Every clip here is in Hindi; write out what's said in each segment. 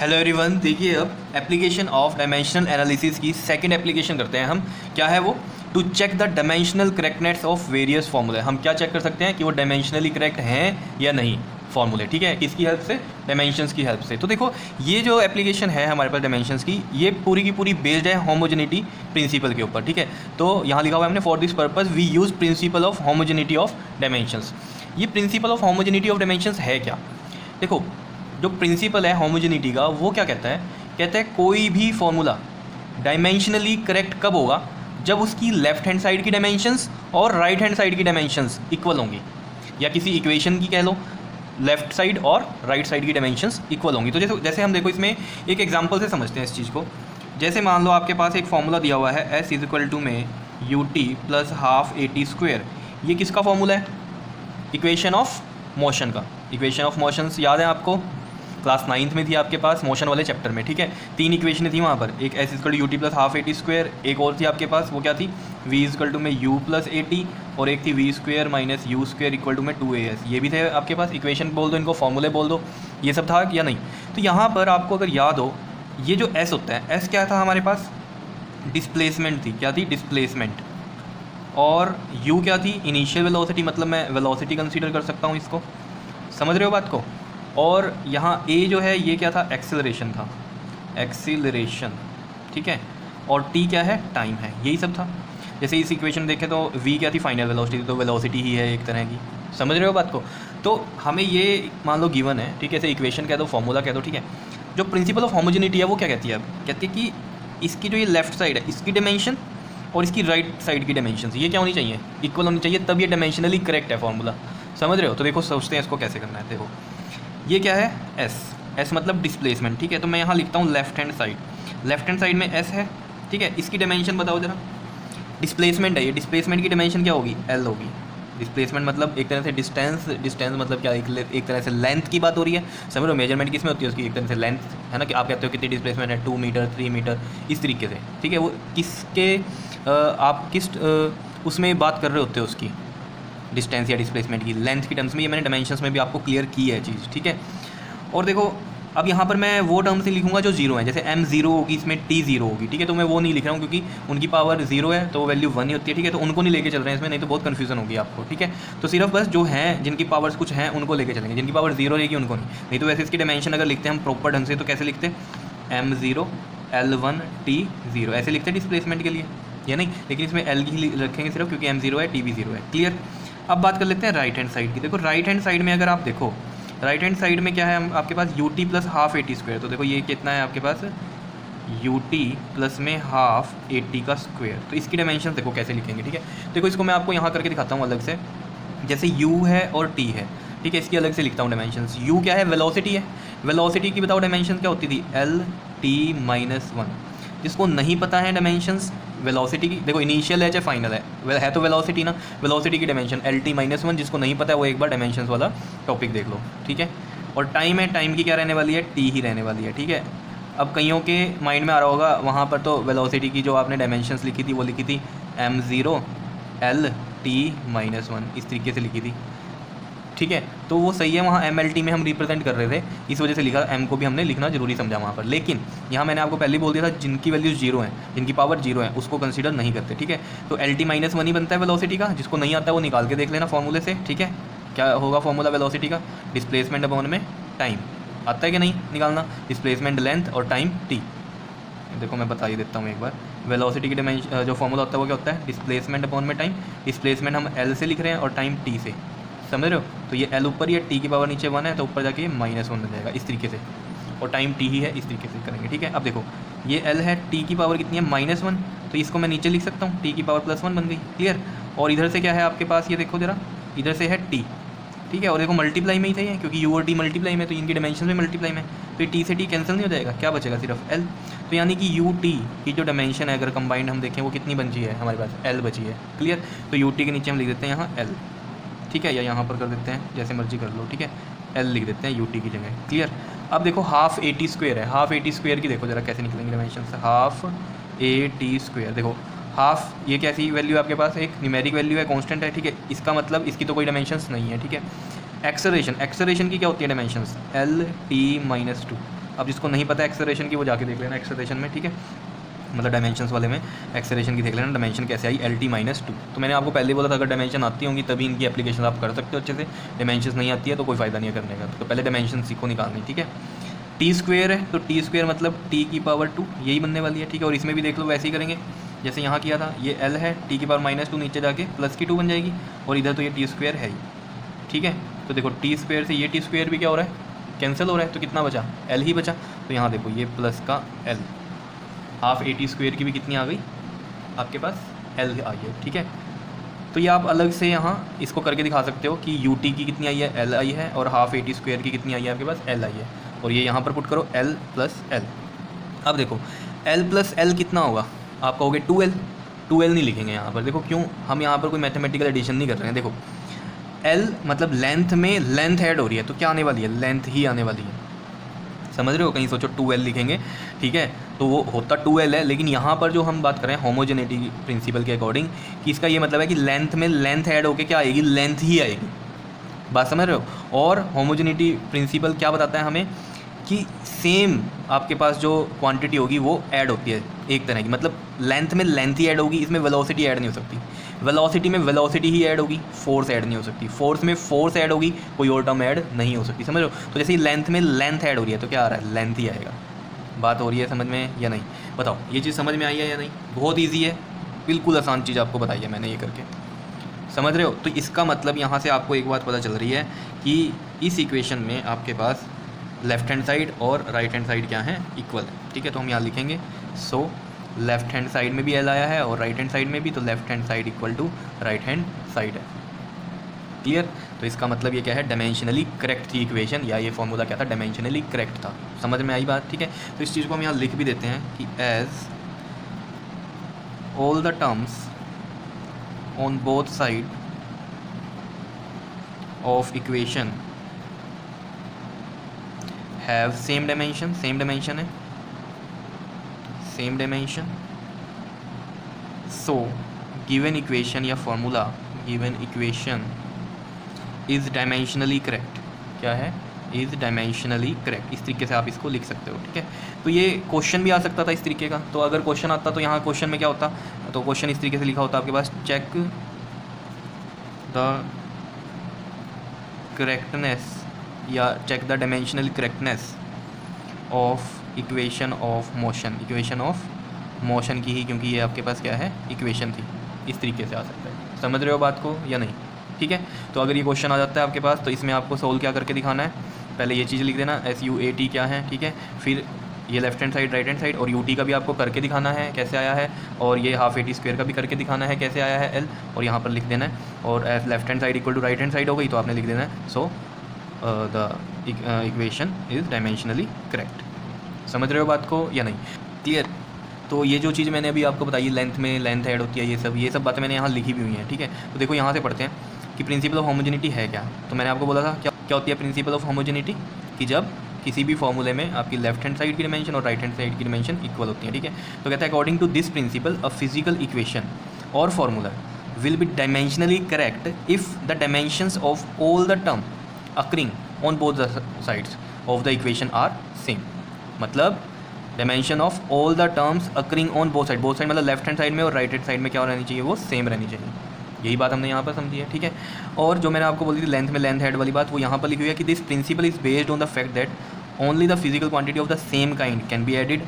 हेलो एवरीवन, देखिए अब एप्लीकेशन ऑफ डायमेंशनल एनालिसिस की सेकंड एप्लीकेशन करते हैं हम। क्या है वो? To check the dimensional correctness of various formulae. हम क्या चेक कर सकते हैं कि वो डायमेंशनली करेक्ट हैं या नहीं फार्मूले। ठीक है, किसकी हेल्प से? डायमेंशंस की हेल्प से। तो देखो ये जो एप्लीकेशन है हमारे पास डायमेंशंस की, ये पूरी की पूरी बेस्ड है होमोजेनिटी प्रिंसिपल के ऊपर। ठीक है, तो यहाँ लिखा हुआ है हमने for this purpose we use principle of homogeneity of dimensions. ये principle of homogeneity of dimensions है क्या? देखो, जो प्रिंसिपल है होमोजेनिटी का वो क्या कहता है कोई भी फॉर्मूला डायमेंशनली करेक्ट कब होगा? जब उसकी लेफ्ट हैंड साइड की डायमेंशंस और राइट हैंड साइड की डायमेंशंस इक्वल होंगी, या किसी इक्वेशन की कह लो लेफ्ट साइड और राइट साइड की डायमेंशंस इक्वल होंगी। तो जैसे हम देखो इसमें एक एग्जांपल से समझते हैं इस चीज़ को। जैसे मान लो आपके पास एक फॉर्मूला दिया हुआ है s इक्वल टू में ut प्लस हाफ at²। ये किसका फॉर्मूला है? इक्वेशन ऑफ मोशन का। इक्वेशन ऑफ मोशंस याद है आपको? क्लास 9th में थी आपके पास मोशन वाले चैप्टर में। ठीक है, 3 इक्वेशन थी वहाँ पर। एक s equal to ut plus half at², एक और थी आपके पास, वो क्या थी? v इक्वल टू में u प्लस at, और एक थी v² minus u² equal to में 2as। ये भी थे आपके पास। इक्वेशन बोल दो, इनको फॉर्मूले बोल दो, ये सब था या नहीं? तो यहाँ पर आपको अगर याद हो, ये जो s होता है, s क्या था हमारे पास? डिस्प्लेसमेंट थी। क्या थी? डिस्प्लेसमेंट। और u क्या थी? इनिशियल वेलोसिटी, मतलब मैं वेलोसिटी कंसीडर कर सकता हूँ इसको। समझ रहे हो बात को? और यहाँ a जो है ये क्या था? एक्सेलरेशन था, एक्सीलरेशन। ठीक है, और t क्या है? टाइम है। यही सब था। जैसे इस इक्वेशन देखें तो v क्या थी? फाइनल वेलोसिटी, तो वेलोसिटी ही है एक तरह की। समझ रहे हो बात को? तो हमें ये मान लो गिवन है, ठीक है, ऐसे इक्वेशन कह दो, फॉर्मूला कह दो। ठीक है, जो प्रिंसिपल ऑफ होमोजेनिटी है वो क्या कहती है? अब कहती है कि इसकी जो ये लेफ्ट साइड है इसकी डायमेंशन और इसकी राइट साइड की डायमेंशन ये क्या होनी चाहिए? इक्वल होनी चाहिए, तब ये डायमेंशनली करेक्ट है फॉर्मूला। समझ रहे हो? तो देखो सोचते हैं इसको कैसे करना है। देखो ये क्या है? s मतलब डिस्प्लेसमेंट। ठीक है, तो मैं यहाँ लिखता हूँ left hand side. Left hand side में s है। ठीक है, इसकी डायमेंशन बताओ जरा। डिस्प्लेसमेंट है ये, डिस्प्लेसमेंट की डायमेंशन क्या होगी? l होगी। डिस्प्लेसमेंट मतलब एक तरह से डिस्टेंस, डिस्टेंस मतलब क्या? एक तरह से लेंथ की बात हो रही है। समझ लो मेजरमेंट किस में होती है उसकी? एक तरह से लेंथ है ना, कि आप कहते हो कितनी डिस्प्लेसमेंट है, 2 मीटर 3 मीटर, इस तरीके से। ठीक है, वो किसके आप किस उसमें बात कर रहे होते हो उसकी डिस्टेंस या डिस्प्लेसमेंट की, लेंथ की टर्म्स में। ये मैंने डायमेंशंस में भी आपको क्लियर की है चीज़। ठीक है, और देखो अब यहाँ पर मैं वो टर्म्स ही लिखूंगा जो जीरो है। जैसे m जीरो होगी, इसमें t जीरो होगी। ठीक है, तो मैं वो नहीं लिख रहा हूँ क्योंकि उनकी पावर जीरो है तो वैल्यू 1 ही होती है। ठीक है, तो उनको नहीं लेके चल रहे हैं इसमें, नहीं तो बहुत कन्फ्यूजन होगी आपको। ठीक है, तो सिर्फ बस जो हैं जिनकी पावर्स कुछ हैं उनको लेके चलेंगे, जिनकी पावर जीरो रहेगी उनको नहीं तो वैसे इसकी डायमेंशन अगर लिखते हैं हम प्रॉपर ढंग से तो कैसे लिखते हैं? m0 l1 t0 ऐसे लिखते हैं डिस्प्लेसमेंट के लिए, या नहीं? लेकिन इसमें l ही रखेंगे सिर्फ क्योंकि m0 है, t भी 0 है। क्लियर? अब बात कर लेते हैं राइट हैंड साइड की। देखो राइट हैंड साइड में अगर आप देखो, राइट हैंड साइड में क्या है आपके पास? ut plus half at²। तो देखो ये कितना है आपके पास? ut प्लस में हाफ at का स्क्वायर। तो इसकी डायमेंशन देखो कैसे लिखेंगे। ठीक है, देखो इसको मैं आपको यहाँ करके दिखाता हूँ अलग से। जैसे u है और t है, ठीक है, इसकी अलग से लिखता हूँ डायमेंशन। u क्या है? वेलोसिटी है। वेलोसिटी की बताओ डायमेंशन क्या होती थी? l(t-1)। जिसको नहीं पता है डायमेंशंस वेलोसिटी की, देखो इनिशियल है चाहे फाइनल है तो वेलोसिटी ना, वेलोसिटी की डायमेंशन l(t-1)। जिसको नहीं पता है वो एक बार डायमेंशंस वाला टॉपिक देख लो। ठीक है, और टाइम है, टाइम की क्या रहने वाली है? t ही रहने वाली है। ठीक है, अब कईयों के माइंड में आ रहा होगा वहाँ पर तो वेलोसिटी की जो आपने डायमेंशंस लिखी थी वो लिखी थी m0 l(t-1) इस तरीके से लिखी थी। ठीक है, तो वो सही है, वहाँ MLT में हम रिप्रेजेंट कर रहे थे, इस वजह से लिखा। M को भी हमने लिखना जरूरी समझा वहाँ पर। लेकिन यहाँ मैंने आपको पहले बोल दिया था जिनकी वैल्यूज जीरो हैं, जिनकी पावर जीरो है, उसको कंसीडर नहीं करते। ठीक है, तो LT-1 ही बनता है वेलोसिटी का। जिसको नहीं आता वो निकाल के देख लेना फॉर्मूले से। ठीक है, क्या होगा फॉर्मूला वेलोसिटी का? डिस्प्लेसमेंट अपॉन में टाइम। आता है कि नहीं निकालना? डिस्प्लेसमेंट लेंथ और टाइम t। देखो मैं बता ही देता हूँ एक बार। वेलोसिटी की डायमेंशन जो फॉर्मूला होता है वो क्या होता है? डिस्प्लेसमेंट अपॉन में टाइम। डिस्प्लेसमेंट हम l से लिख रहे हैं और टाइम t से। समझ रहे हो? तो ये l ऊपर, ये t की पावर नीचे 1 है तो ऊपर जाके -1 बन जाएगा इस तरीके से, और टाइम t ही है, इस तरीके से करेंगे। ठीक है, अब देखो ये l है, t की पावर कितनी है? -1, तो इसको मैं नीचे लिख सकता हूँ, t की पावर +1 बन गई। क्लियर? और इधर से क्या है आपके पास? ये देखो जरा, इधर से है t। ठीक है, और देखो मल्टीप्लाई में ही सही है क्योंकि u और t मल्टीप्लाई में, तो इनकी डायमेंशन में मल्टीप्लाई में, तो ये t से t कैंसिल नहीं हो जाएगा, क्या बचेगा? सिर्फ l। तो यानी कि ut की जो डायमेंशन है अगर कंबाइंड हम देखें वो कितनी बची है हमारे पास? l बची है। क्लियर? तो ut के नीचे हम लिख देते हैं यहाँ l। ठीक है, या यहाँ पर कर देते हैं, जैसे मर्जी कर लो। ठीक है, l लिख देते हैं ut की जगह। क्लियर? अब देखो हाफ at² है, हाफ at² की देखो जरा कैसे निकलेंगे डायमेंशन से। हाफ at², देखो हाफ ये कैसी वैल्यू है आपके पास? एक न्यूमेरिक वैल्यू है, कांस्टेंट है। ठीक है, इसका मतलब इसकी तो कोई डायमेंशंस नहीं है। ठीक है, एक्सेलरेशन, एक्सेलरेशन की क्या होती है डायमेंशंस? l(t-2). अब जिसको नहीं पता एक्सेलरेशन की वो जाके देख लेना एक्सेलरेशन में, ठीक है, मतलब डायमेंशंस वाले में एक्सेलरेशन की देख लेना, डायमेंशन कैसे आई LT-2। तो मैंने आपको पहले ही बोला था अगर डायमेंशन आती होंगी तभी इनकी एप्लीकेशन आप कर सकते हो अच्छे से, डायमेंशंस नहीं आती है तो कोई फ़ायदा नहीं है करने का। तो पहले डायमेंशन सीखो निकालनी, ठीक है। t² है तो t² मतलब t⁻², यही बनने वाली है, ठीक है। और इसमें भी देख लो वैसे ही करेंगे जैसे यहाँ किया था, ये L है, t⁻², नीचे जाके +2 बन जाएगी, और इधर तो ये t² है ही, ठीक है। तो देखो t² से ये t² भी क्या हो रहा है, कैंसिल हो रहा है, तो कितना बचा, L ही बचा। तो यहाँ देखो ये प्लस का L, हाफ AT² की भी कितनी आ गई आपके पास, L आई है, ठीक है। तो ये आप अलग से यहाँ इसको करके दिखा सकते हो कि UT की कितनी आई है, L आई है, और हाफ AT² की कितनी आई है आपके पास, L आई है, और ये यहाँ पर पुट करो L + L। अब देखो L + L कितना होगा, आप कहोगे 2L, 2L नहीं लिखेंगे यहाँ पर, देखो क्यों, हम यहाँ पर कोई मैथमेटिकल एडिशन नहीं कर रहे हैं। देखो L मतलब लेंथ में लेंथ ऐड हो रही है, तो क्या आने वाली है, लेंथ ही आने वाली है, समझ रहे हो। कहीं सोचो 2L लिखेंगे, ठीक है, तो वो होता 2L है, लेकिन यहाँ पर जो हम बात कर रहे हैं होमोजेनिटी प्रिंसिपल के अकॉर्डिंग, कि इसका ये मतलब है कि लेंथ में लेंथ ऐड होके क्या आएगी, लेंथ ही आएगी, बात समझ रहे हो। और होमोजेनिटी प्रिंसिपल क्या बताता है हमें कि सेम आपके पास जो क्वांटिटी होगी वो ऐड होती है एक तरह की, मतलब लेंथ में लेंथ ही ऐड होगी, इसमें वेलोसिटी ऐड नहीं हो सकती, वेलोसिटी में वेलोसिटी ही ऐड होगी, फोर्स ऐड नहीं हो सकती, फोर्स में फोर्स ऐड होगी, कोई और टर्म ऐड नहीं हो सकती, समझ लो। तो जैसे ही लेंथ में लेंथ ऐड हो रही है तो क्या आ रहा है, लेंथ ही आएगा। बात हो रही है समझ में या नहीं, बताओ ये चीज़ समझ में आई है या नहीं। बहुत ईजी है, बिल्कुल आसान चीज़ आपको बताई है मैंने ये करके, समझ रहे हो। तो इसका मतलब यहाँ से आपको एक बात पता चल रही है कि इस इक्वेशन में आपके पास लेफ्ट हैंड साइड और राइट हैंड साइड क्या है, इक्वल है, ठीक है। तो हम यहाँ लिखेंगे सो लेफ्ट हैंड साइड में भी L आया है और राइट हैंड साइड में भी, तो left hand side equal to right hand side है, क्लियर। तो इसका मतलब ये क्या है, डायमेंशनली करेक्ट थी इक्वेशन, या ये फॉर्मूला क्या था, डायमेंशनली करेक्ट था, समझ में आई बात, ठीक है। तो इस चीज़ को हम यहाँ लिख भी देते हैं कि as all the terms on both side of equation have same dimension, same dimension है, same dimension, so given equation या formula, given equation is dimensionally correct, क्या है, इज़ डायमेंशनली करेक्ट, इस तरीके से आप इसको लिख सकते हो, ठीक है। तो ये क्वेश्चन भी आ सकता था इस तरीके का, तो अगर क्वेश्चन आता तो यहाँ क्वेश्चन में क्या होता, तो क्वेश्चन इस तरीके से लिखा होता आपके पास, चेक द करेक्टनेस या check the dimensional correctness of equation of motion, equation of motion की ही, क्योंकि ये आपके पास क्या है, इक्वेशन थी, इस तरीके से आ सकता है, समझ रहे हो बात को या नहीं, ठीक है। तो अगर ये क्वेश्चन आ जाता है आपके पास तो इसमें आपको सोल्व क्या करके दिखाना है, पहले ये चीज़ लिख देना SUAT क्या है, ठीक है, फिर ये left hand side right hand side, और UT का भी आपको करके दिखाना है कैसे आया है, और ये हाफ AT² का भी करके दिखाना है कैसे आया है L, और यहाँ पर लिख देना है, और left hand side equal to right hand side हो गई तो आपने लिख देना है so the equation is dimensionally correct, समझ रहे हो बात को या नहीं, क्लियर। तो ये जो चीज़ मैंने अभी आपको बताई, लेंथ में लेंथ ऐड होती है, ये सब बातें मैंने यहाँ लिखी भी हुई हैं, ठीक है। तो देखो यहाँ से पढ़ते हैं कि प्रिंसिपल ऑफ होमोजेनिटी है क्या। तो मैंने आपको बोला था क्या होती है प्रिंसिपल ऑफ होमोजेनिटी, कि जब किसी भी फॉर्मूले में आपकी लेफ्ट हैंड साइड की डिमेंशन और राइट हैंड साइड की डिमेंशन इक्वल होती है, ठीक है। तो कहता है according to this principle a physical equation और formula will be dimensionally correct if the dimensions of all the term occurring on both the sides of the equation are same, मतलब dimension of all the terms occurring on both side मतलब लेफ्ट हैंड साइड में और राइट हैंड साइड में क्या रहनी चाहिए, वो सेम रहनी चाहिए, यही बात हमने यहाँ पर समझी है, ठीक है। और जो मैंने आपको बोली थी लेंथ में लेंथ हेड वाली बात, वो यहाँ पर लिखी हुई है कि this principle is based on the fact that only the physical quantity of the same kind can be added,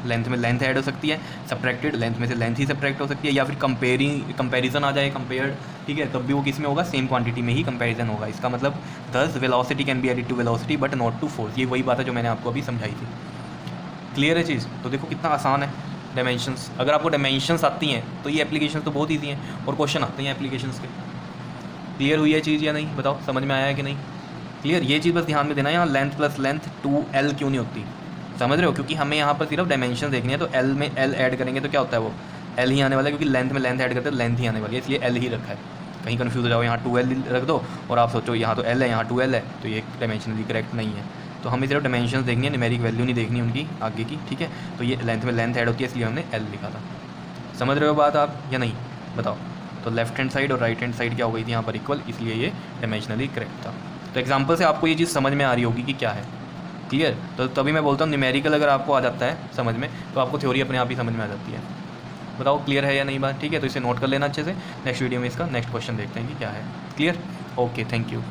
length में लेंथ ऐड हो सकती है, सब्ट्रैक्टेड लेंथ में से लेंथ ही सब्ट्रैक्ट हो सकती है, या फिर कंपेरिजन आ जाए, कंपेयर्ड, ठीक है, तब भी वो किस में होगा, सेम क्वांटिटी में ही कंपेरिजन होगा। इसका मतलब this velocity can be added to velocity but not to force, ये वही बात है जो मैंने आपको अभी समझाई थी, क्लियर है चीज़। तो देखो कितना आसान है डायमेंशंस, अगर आपको डायमेंशंस आती हैं तो ये एप्लीकेशन तो बहुत ईजी हैं, और क्वेश्चन आते हैं एप्लीकेशंस के। क्लियर हुई है चीज़ या नहीं, बताओ समझ में आया है कि नहीं, क्लियर। ये चीज़ बस ध्यान में देना, यहाँ लेंथ प्लस लेंथ 2L क्यों नहीं होती, समझ रहे हो, क्योंकि हमें यहाँ पर सिर्फ डायमेंशन देखनी है, तो L में L ऐड करेंगे तो क्या होता है, वो L ही आने वाला है, क्योंकि लेंथ में लेंथ ऐड करते हैं लेंथ ही आने वाली है, इसलिए L ही रखा है। कहीं कन्फ्यूज हो जाओ, यहाँ 2L रख दो और आप सोचो यहाँ तो L है यहाँ 2L है, तो ये डायमेंशनली करेक्ट नहीं है। तो हमें सिर्फ डायमेंशन देखनी है, न्यूमेरिक वैल्यू नहीं देखनी उनकी आगे की, ठीक है। तो ये लेंथ में लेंथ ऐड होती है, इसलिए हमने L लिखा था, समझ रहे हो बात आप या नहीं, बताओ। तो लेफ्ट हैंड साइड और राइट हैंड साइड क्या हो गई थी यहाँ पर इक्वल, इसलिए ये डायमेंशनली करेक्ट था। तो एग्जांपल से आपको ये चीज़ समझ में आ रही होगी कि क्या है, क्लियर? तो तभी मैं बोलता हूँ न्यूमेरिकल अगर आपको आ जाता है समझ में तो आपको थ्योरी अपने आप ही समझ में आ जाती है। बताओ क्लियर है या नहीं बात? ठीक है, तो इसे नोट कर लेना अच्छे से। नेक्स्ट वीडियो में इसका नेक्स्ट क्वेश्चन देखते हैं कि क्या है। क्लियर? Okay, thank you.